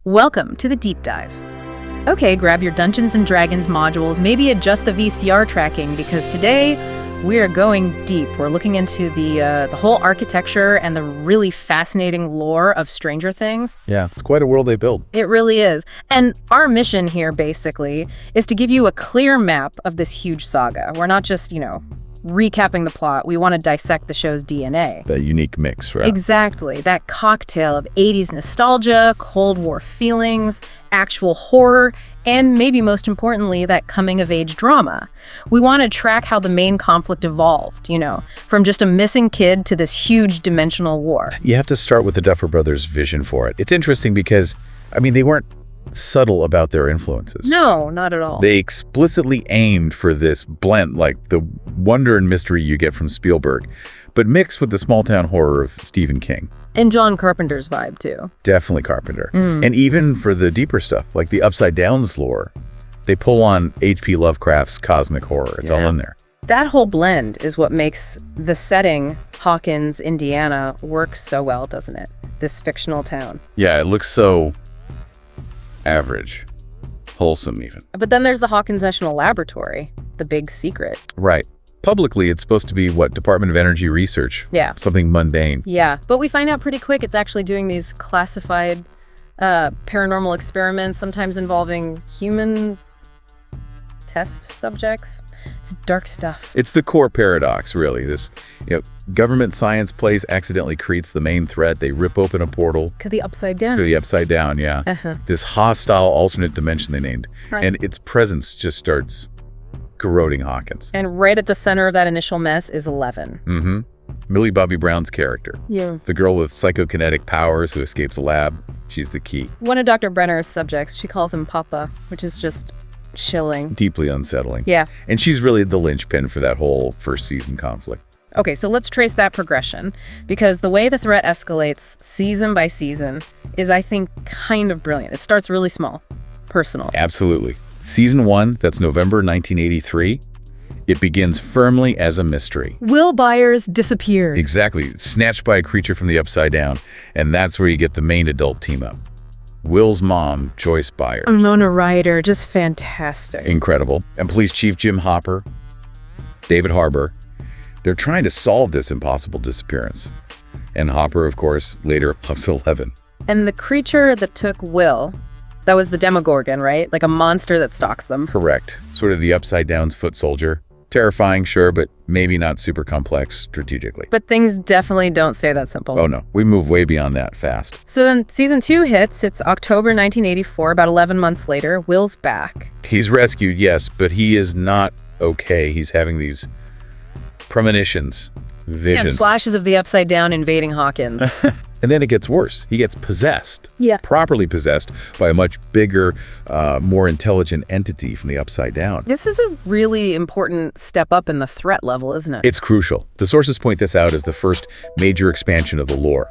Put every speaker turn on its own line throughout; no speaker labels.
Welcome to the deep dive. Okay, grab your Dungeons & Dragons modules, maybe adjust the VCR tracking, because today we are going deep. We're looking into the whole architecture and the really fascinating lore of Stranger Things.
Yeah, it's quite a world they build.
It really is. And our mission here, basically, is to give you a clear map of this huge saga. We're not just, recapping the plot. We want to dissect the show's DNA.
That unique mix, right?
Exactly. That cocktail of 80s nostalgia, Cold War feelings, actual horror, and maybe most importantly, that coming-of-age drama. We want to track how the main conflict evolved, from just a missing kid to this huge dimensional war.
You have to start with the Duffer Brothers' vision for it. It's interesting because, they weren't subtle about their influences.
No, not at all.
They explicitly aimed for this blend, like the wonder and mystery you get from Spielberg, but mixed with the small-town horror of Stephen King.
And John Carpenter's vibe, too.
Definitely Carpenter. And even for the deeper stuff, like the Upside Down's lore, they pull on H.P. Lovecraft's cosmic horror. It's all in there.
That whole blend is what makes the setting, Hawkins, Indiana, work so well, doesn't it? This fictional town.
Yeah, it looks so average, wholesome even.
But then there's the Hawkins National Laboratory, the big secret.
Right. Publicly, it's supposed to be, Department of Energy Research?
Yeah.
Something mundane.
Yeah, but we find out pretty quick it's actually doing these classified paranormal experiments, sometimes involving human test subjects. It's dark stuff.
It's the core paradox, really. This, government science place accidentally creates the main threat. They rip open a portal.
To the Upside Down.
To the Upside Down, yeah. This hostile alternate dimension they named.
Right.
And its presence just starts corroding Hawkins.
And right at the center of that initial mess is 11.
Millie Bobby Brown's character.
Yeah.
The girl with psychokinetic powers who escapes a lab. She's the key.
One of Dr. Brenner's subjects, she calls him Papa, which is just chilling.
Deeply unsettling.
Yeah.
And she's really the linchpin for that whole first season conflict.
Okay, so let's trace that progression, because the way the threat escalates season by season is, I think, kind of brilliant. It starts really small, personal.
Absolutely. Season 1, that's November 1983, it begins firmly as a mystery.
Will Byers disappeared.
Exactly. Snatched by a creature from the Upside Down, and that's where you get the main adult team up. Will's mom, Joyce Byers.
Winona Ryder, just fantastic.
Incredible. And Police Chief Jim Hopper, David Harbour. They're trying to solve this impossible disappearance. And Hopper, of course, later loves 11.
And the creature that took Will, that was the Demogorgon, right? Like a monster that stalks them.
Correct. Sort of the Upside Down's foot soldier. Terrifying, sure, but maybe not super complex strategically.
But things definitely don't stay that simple.
Oh no, we move way beyond that fast.
So then season 2 hits. It's October 1984, about 11 months later. Will's back.
He's rescued, yes, but he is not okay. He's having these premonitions, visions.
And flashes of the Upside Down invading Hawkins.
And then it gets worse. He gets possessed.
Yeah.
Properly possessed by a much bigger, more intelligent entity from the Upside Down.
This is a really important step up in the threat level, isn't it?
It's crucial. The sources point this out as the first major expansion of the lore.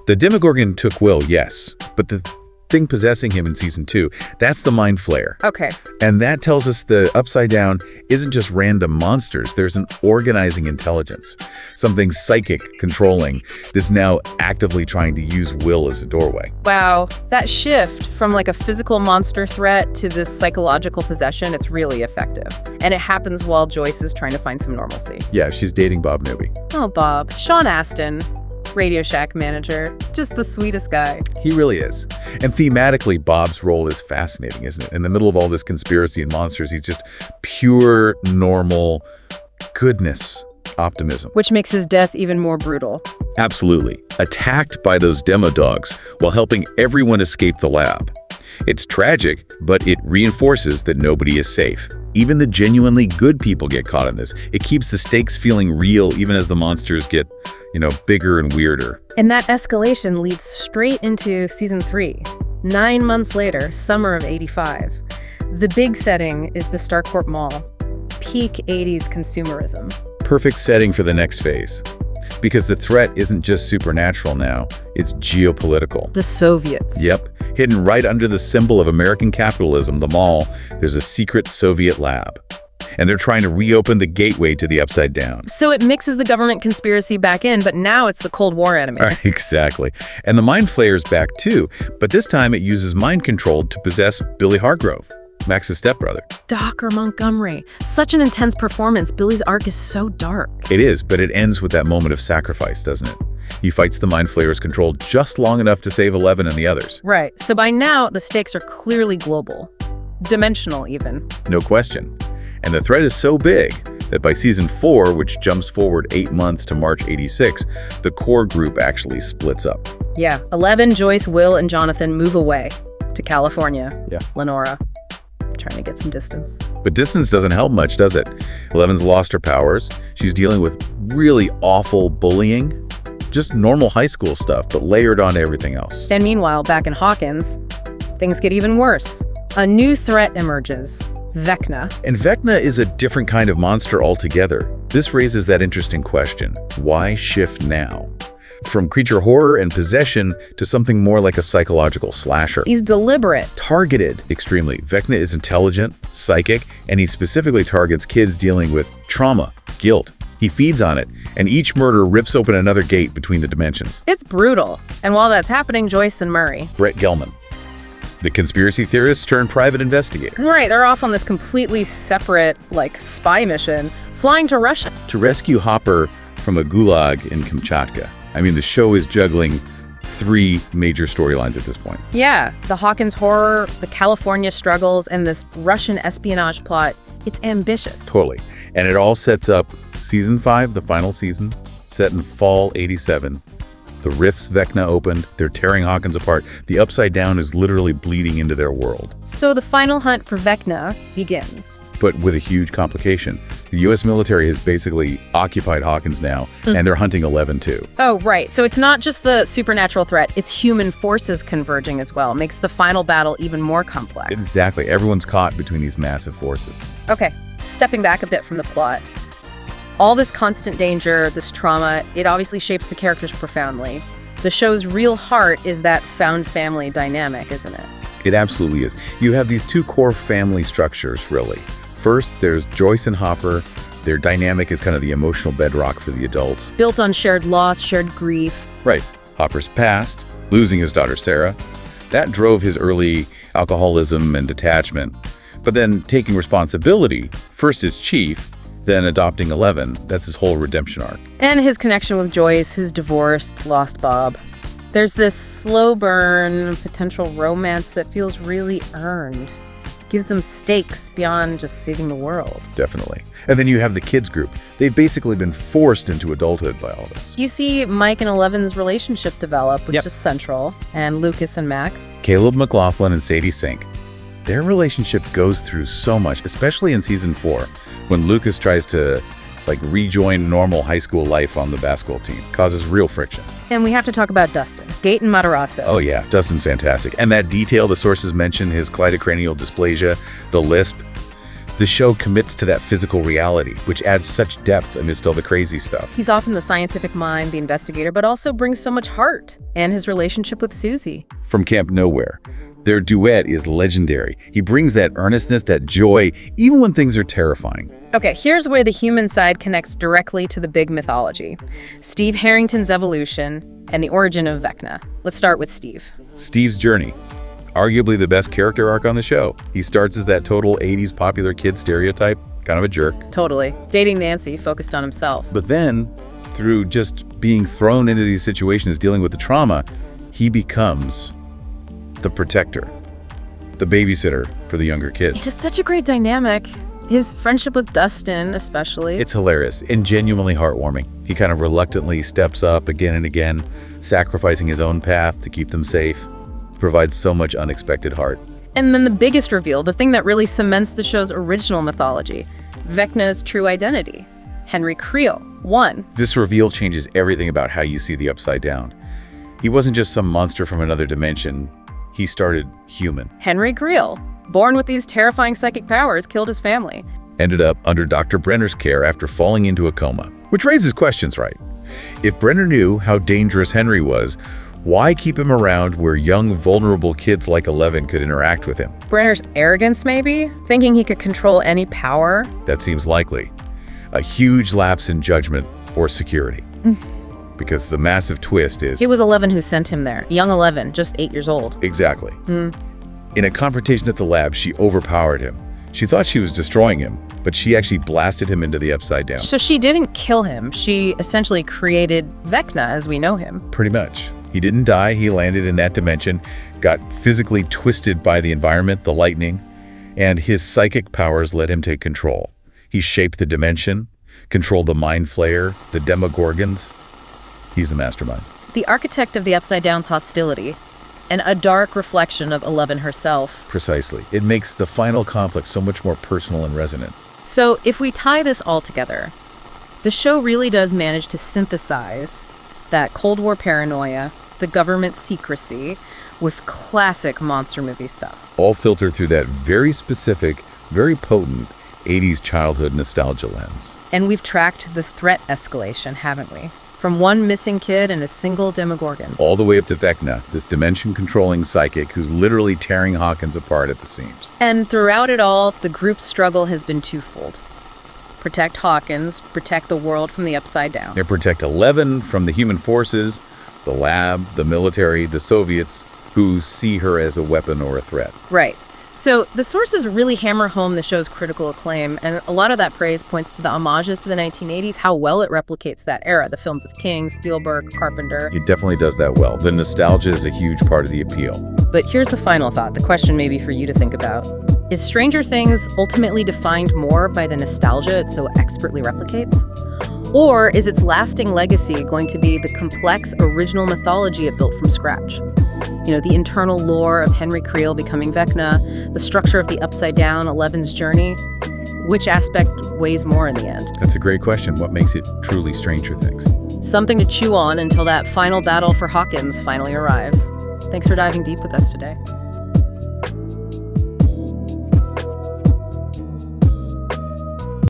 The Demogorgon took Will, yes, but the thing possessing him in season 2, that's the Mind Flayer.
Okay.
And that tells us the Upside Down isn't just random monsters. There's an organizing intelligence, something psychic, controlling, that's now actively trying to use Will as a doorway.
Wow. That shift from like a physical monster threat to this psychological possession, it's really effective. And it happens while Joyce is trying to find some normalcy.
Yeah, she's dating Bob Newby.
Oh, Bob. Sean Astin, Radio Shack manager, just the sweetest guy.
He really is. And thematically, Bob's role is fascinating, isn't it? In the middle of all this conspiracy and monsters, he's just pure, normal goodness, optimism.
Which makes his death even more brutal.
Absolutely. Attacked by those demo dogs while helping everyone escape the lab. It's tragic, but it reinforces that nobody is safe. Even the genuinely good people get caught in this. It keeps the stakes feeling real even as the monsters get, bigger and weirder.
And that escalation leads straight into season 3. 9 months later, summer of 85. The big setting is the Starcourt Mall. Peak 80s consumerism.
Perfect setting for the next phase. Because the threat isn't just supernatural now, it's geopolitical.
The Soviets.
Yep. Hidden right under the symbol of American capitalism, the mall, there's a secret Soviet lab. and they're trying to reopen the gateway to the Upside Down.
So it mixes the government conspiracy back in, but now it's the Cold War enemy.
Exactly. And the Mind Flayer's back too, but this time it uses mind control to possess Billy Hargrove, Max's stepbrother.
Dr. Montgomery. Such an intense performance. Billy's arc is so dark.
It is, but it ends with that moment of sacrifice, doesn't it? He fights the Mind Flayer's control just long enough to save 11 and the others.
Right. So by now, the stakes are clearly global. Dimensional, even.
No question. And the threat is so big that by season 4, which jumps forward 8 months to March 86, the core group actually splits up.
Yeah. 11, Joyce, Will, and Jonathan move away to California.
Yeah.
Lenora. Trying to get some distance.
But distance doesn't help much, does it? 11's lost her powers. She's dealing with really awful bullying. Just normal high school stuff, but layered on everything else.
And meanwhile, back in Hawkins, things get even worse. A new threat emerges. Vecna.
And Vecna is a different kind of monster altogether. This raises that interesting question. Why shift now? From creature horror and possession to something more like a psychological slasher.
He's deliberate.
Targeted extremely. Vecna is intelligent, psychic, and he specifically targets kids dealing with trauma, guilt. He feeds on it, and each murder rips open another gate between the dimensions.
It's brutal. And while that's happening, Joyce and Murray.
Brett Gelman, the conspiracy theorist turned private investigator.
Right, they're off on this completely separate, spy mission, flying to Russia.
To rescue Hopper from a gulag in Kamchatka. I mean, the show is juggling 3 major storylines at this point.
Yeah, the Hawkins horror, the California struggles, and this Russian espionage plot. It's ambitious.
Totally. And it all sets up season 5, the final season, set in fall 87. The rifts Vecna opened, they're tearing Hawkins apart. The Upside Down is literally bleeding into their world.
So the final hunt for Vecna begins.
But with a huge complication. The U.S. military has basically occupied Hawkins now, and they're hunting 11 too.
Oh, right. So it's not just the supernatural threat, it's human forces converging as well. Makes the final battle even more complex.
Exactly. Everyone's caught between these massive forces.
Okay, stepping back a bit from the plot. All this constant danger, this trauma, it obviously shapes the characters profoundly. The show's real heart is that found family dynamic, isn't it?
It absolutely is. You have these 2 core family structures, really. First, there's Joyce and Hopper. Their dynamic is kind of the emotional bedrock for the adults.
Built on shared loss, shared grief.
Right. Hopper's past, losing his daughter Sarah, that drove his early alcoholism and detachment. But then taking responsibility, first as chief, then adopting 11, that's his whole redemption arc.
And his connection with Joyce, who's divorced, lost Bob. There's this slow burn, potential romance that feels really earned. Gives them stakes beyond just saving the world.
Definitely. And then you have the kids group. They've basically been forced into adulthood by all this.
You see Mike and 11's relationship develop, which is central, and Lucas and Max.
Caleb McLaughlin and Sadie Sink. Their relationship goes through so much, especially in season 4, when Lucas tries to rejoin normal high school life on the basketball team. Causes real friction.
And we have to talk about Dustin. Gaten Matarazzo.
Oh yeah, Dustin's fantastic. And that detail the sources mention, his cleidocranial dysplasia, the lisp, the show commits to that physical reality, which adds such depth amidst all the crazy stuff.
He's often the scientific mind, the investigator, but also brings so much heart. And his relationship with Susie.
From Camp Nowhere. Their duet is legendary. He brings that earnestness, that joy, even when things are terrifying.
Okay, here's where the human side connects directly to the big mythology. Steve Harrington's evolution and the origin of Vecna. Let's start with Steve.
Steve's journey. Arguably the best character arc on the show. He starts as that total 80s popular kid stereotype, kind of a jerk.
Totally. Dating Nancy, focused on himself.
But then, through just being thrown into these situations, dealing with the trauma, he becomes the protector, the babysitter for the younger kids.
It's just such a great dynamic. His friendship with Dustin, especially.
It's hilarious and genuinely heartwarming. He kind of reluctantly steps up again and again, sacrificing his own path to keep them safe. Provides so much unexpected heart.
And then the biggest reveal, the thing that really cements the show's original mythology, Vecna's true identity. Henry Creel, 1.
This reveal changes everything about how you see the Upside Down. He wasn't just some monster from another dimension. He started human.
Henry Creel, born with these terrifying psychic powers, killed his family.
Ended up under Dr. Brenner's care after falling into a coma. Which raises questions, right? If Brenner knew how dangerous Henry was, Why keep him around where young, vulnerable kids like 11 could interact with him?
Brenner's arrogance, maybe? Thinking he could control any power?
That seems likely. A huge lapse in judgment or security. Because the massive twist is...
It was 11 who sent him there. Young 11, just 8 years old.
Exactly. In a confrontation at the lab, she overpowered him. She thought she was destroying him, but she actually blasted him into the Upside Down.
So she didn't kill him. She essentially created Vecna as we know him.
Pretty much. He didn't die. He landed in that dimension, got physically twisted by the environment, the lightning, and his psychic powers let him take control. He shaped the dimension, controlled the Mind Flayer, the Demogorgons. He's the mastermind.
The architect of the Upside Down's hostility, and a dark reflection of 11 herself.
Precisely. It makes the final conflict so much more personal and resonant.
So if we tie this all together, the show really does manage to synthesize that Cold War paranoia, the government secrecy, with classic monster movie stuff.
All filtered through that very specific, very potent 80s childhood nostalgia lens.
And we've tracked the threat escalation, haven't we? From one missing kid and a single Demogorgon.
All the way up to Vecna, this dimension-controlling psychic who's literally tearing Hawkins apart at the seams.
And throughout it all, the group's struggle has been twofold. Protect Hawkins, protect the world from the Upside Down.
They protect 11 from the human forces, the lab, the military, the Soviets, who see her as a weapon or a threat.
Right. So the sources really hammer home the show's critical acclaim, and a lot of that praise points to the homages to the 1980s, how well it replicates that era, the films of King, Spielberg, Carpenter.
It definitely does that well. The nostalgia is a huge part of the appeal.
But here's the final thought, the question maybe for you to think about. Is Stranger Things ultimately defined more by the nostalgia it so expertly replicates? Or is its lasting legacy going to be the complex original mythology it built from scratch? You know, the internal lore of Henry Creel becoming Vecna, the structure of the Upside Down, Eleven's journey. Which aspect weighs more in the end?
That's a great question. What makes it truly Stranger Things?
Something to chew on until that final battle for Hawkins finally arrives. Thanks for diving deep with us today.